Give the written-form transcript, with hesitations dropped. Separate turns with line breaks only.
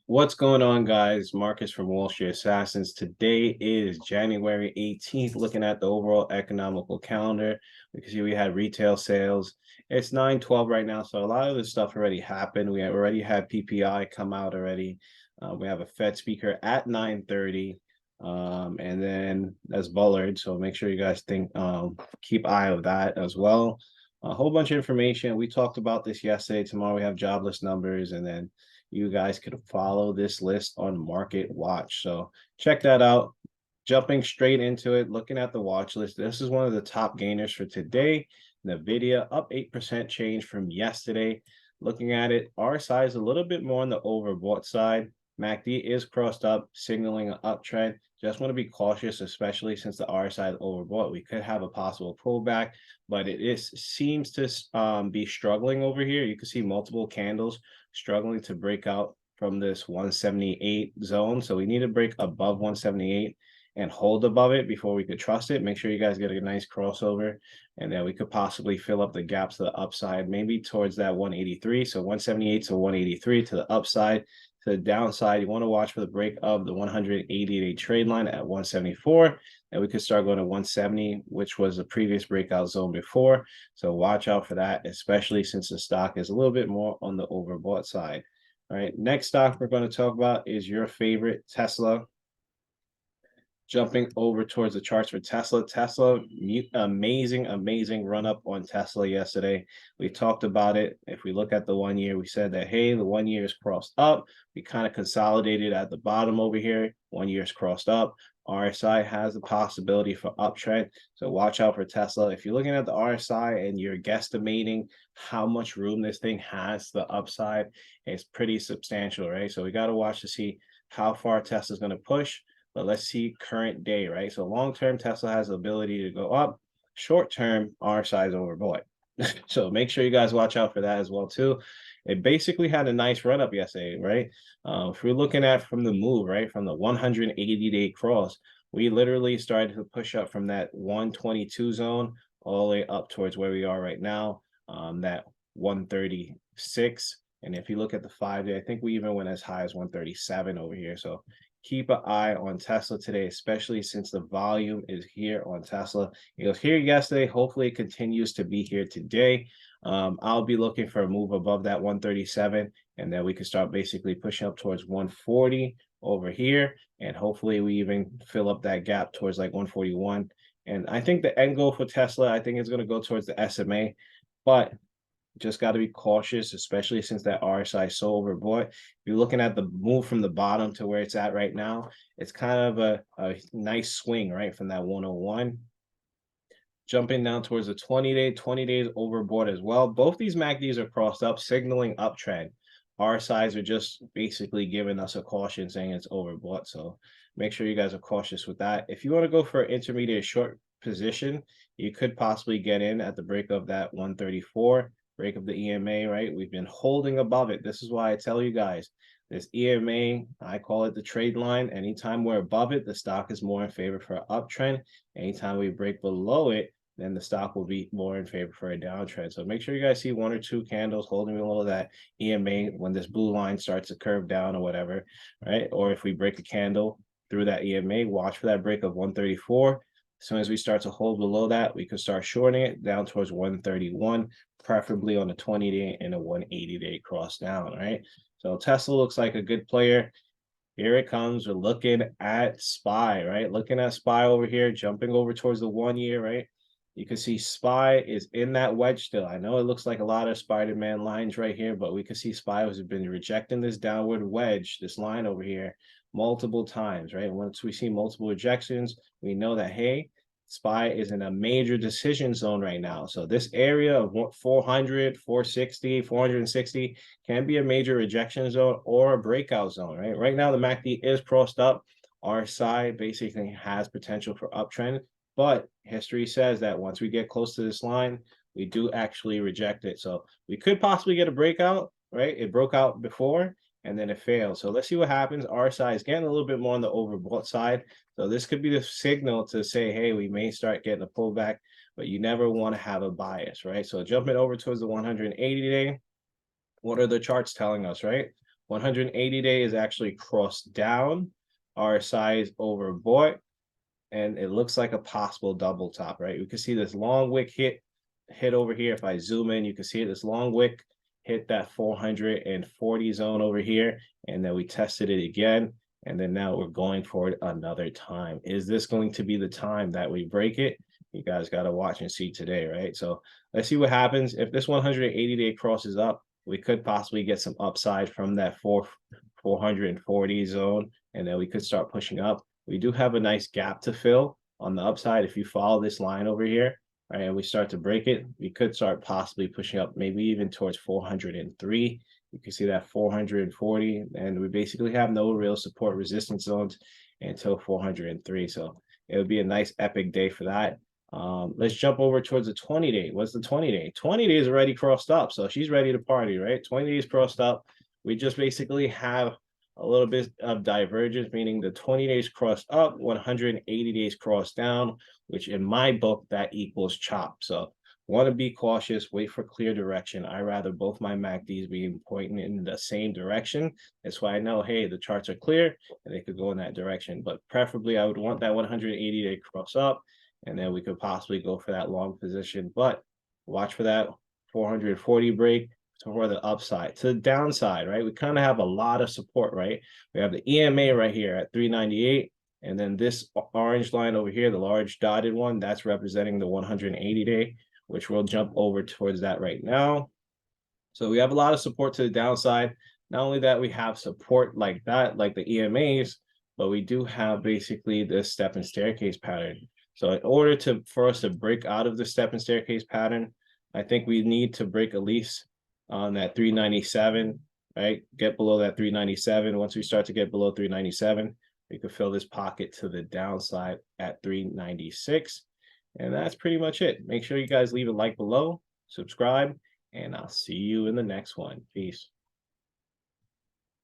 What's going on, guys? Marcus from Wall Street Assassins. Today is January 18th. Looking at the overall economical calendar, we can see we had retail sales. It's 9:12 right now, so a lot of this stuff already happened. We already had PPI come out already. We have a Fed speaker at 9:30, and then that's Bullard. So make sure you guys keep eye of that as well. A whole bunch of information. We talked about this yesterday. Tomorrow we have jobless numbers, and then you guys could follow this list on Market Watch. So check that out. Jumping straight into it, looking at the watch list. This is one of the top gainers for today. NVIDIA up 8% change from yesterday. Looking at it, RSI is a little bit more on the overbought side. MACD is crossed up, signaling an uptrend. Just want to be cautious, especially since the RSI is overbought. We could have a possible pullback, but seems to be struggling over here. You can see multiple candles struggling to break out from this 178 zone. So we need to break above 178 and hold above it before we could trust it. Make sure you guys get a nice crossover, and then we could possibly fill up the gaps to the upside, maybe towards that 183. So 178 to 183 to the upside. To the downside, you want to watch for the break of the 180-day trade line at 174. And we could start going to 170, which was the previous breakout zone before. So watch out for that, especially since the stock is a little bit more on the overbought side. All right, next stock we're going to talk about is your favorite, Tesla. Jumping over towards the charts for Tesla. Amazing run up on Tesla yesterday. We talked about it. If we look at the 1 year, we said that, hey, the 1 year is crossed up. We kind of consolidated at the bottom over here. 1 year is crossed up. RSI has the possibility for uptrend. So watch out for Tesla. If you're looking at the RSI and you're guesstimating how much room this thing has to the upside, it's pretty substantial, right? So we got to watch to see how far Tesla's going to push. But let's see current day, right? So long-term, Tesla has the ability to go up. Short-term, RSI is overbought. So make sure you guys watch out for that as well, too. It basically had a nice run up yesterday, right? If we're looking at from the move, right, from the 180-day cross, we literally started to push up from that 122 zone all the way up towards where we are right now, that 136. And if you look at the 5-day, I think we even went as high as 137 over here. So keep an eye on Tesla today, especially since the volume is here on Tesla. It was here yesterday. Hopefully, it continues to be here today. I'll be looking for a move above that 137, and then we can start basically pushing up towards 140 over here. And hopefully, we even fill up that gap towards like 141. And I think the end goal for Tesla, I think it's going to go towards the SMA, but just got to be cautious, especially since that RSI is so overbought. If you're looking at the move from the bottom to where it's at right now, it's kind of a nice swing, right, from that 101. Jumping down towards the 20-day, 20 days overbought as well. Both these MACDs are crossed up, signaling uptrend. RSIs are just basically giving us a caution saying it's overbought. So make sure you guys are cautious with that. If you want to go for an intermediate short position, you could possibly get in at the break of that 134. Break of the EMA, right? We've been holding above it. This is why I tell you guys, this EMA, I call it the trade line. Anytime we're above it, the stock is more in favor for an uptrend. Anytime we break below it, then the stock will be more in favor for a downtrend. So make sure you guys see 1 or 2 candles holding below that EMA when this blue line starts to curve down or whatever, right? Or if we break a candle through that EMA, watch for that break of 134. As soon as we start to hold below that, we could start shorting it down towards 131, preferably on a 20-day and a 180-day cross down, right? So Tesla looks like a good player. Here it comes. We're looking at SPY, right? Looking at SPY over here, jumping over towards the 1 year, right? You can see SPY is in that wedge still. I know it looks like a lot of Spider-Man lines right here, but we can see SPY has been rejecting this downward wedge, this line over here, multiple times, right? Once we see multiple rejections, we know that, hey, SPY is in a major decision zone right now. So this area of 400, 460, 460 can be a major rejection zone or a breakout zone, right? Right now, the MACD is crossed up. RSI basically has potential for uptrend, but history says that once we get close to this line, we do actually reject it. So we could possibly get a breakout, right? It broke out before and then it failed. So let's see what happens. RSI is getting a little bit more on the overbought side. So this could be the signal to say, hey, we may start getting a pullback, but you never want to have a bias, right? So jumping over towards the 180-day, what are the charts telling us, right? 180 day is actually crossed down, RSI is overbought, and it looks like a possible double top, right? You can see this long wick hit over here. If I zoom in, you can see it, this long wick hit that 440 zone over here, and then we tested it again, and then now we're going for it another time. Is this going to be the time that we break it? You guys got to watch and see today, right? So let's see what happens. If this 180 day crosses up, we could possibly get some upside from that 440 zone, and then we could start pushing up. We do have a nice gap to fill on the upside. If you follow this line over here, right, and we start to break it, we could start possibly pushing up, maybe even towards 403. You can see that 440, and we basically have no real support resistance zones until 403. So it would be a nice epic day for that. Let's jump over towards the 20 day. What's the 20 day? 20 days already crossed up, so she's ready to party, right? 20 days crossed up. We just basically have a little bit of divergence, meaning the 20 days crossed up, 180 days crossed down, which in my book, that equals chop. So want to be cautious, wait for clear direction. I rather both my MACDs be pointing in the same direction. That's why I know, hey, the charts are clear and they could go in that direction. But preferably, I would want that 180 day cross up, and then we could possibly go for that long position. But watch for that 440 break for the upside. To the downside, right? We kind of have a lot of support, right? We have the EMA right here at 398. And then this orange line over here, the large dotted one, that's representing the 180 day, which we'll jump over towards that right now. So we have a lot of support to the downside. Not only that, we have support like that, like the EMAs, but we do have basically this step and staircase pattern. So in order for us to break out of the step and staircase pattern, I think we need to break at least on that 397, right? Get below that 397. Once we start to get below 397, we could fill this pocket to the downside at 396. And that's pretty much it. Make sure you guys leave a like below, subscribe, and I'll see you in the next one. Peace.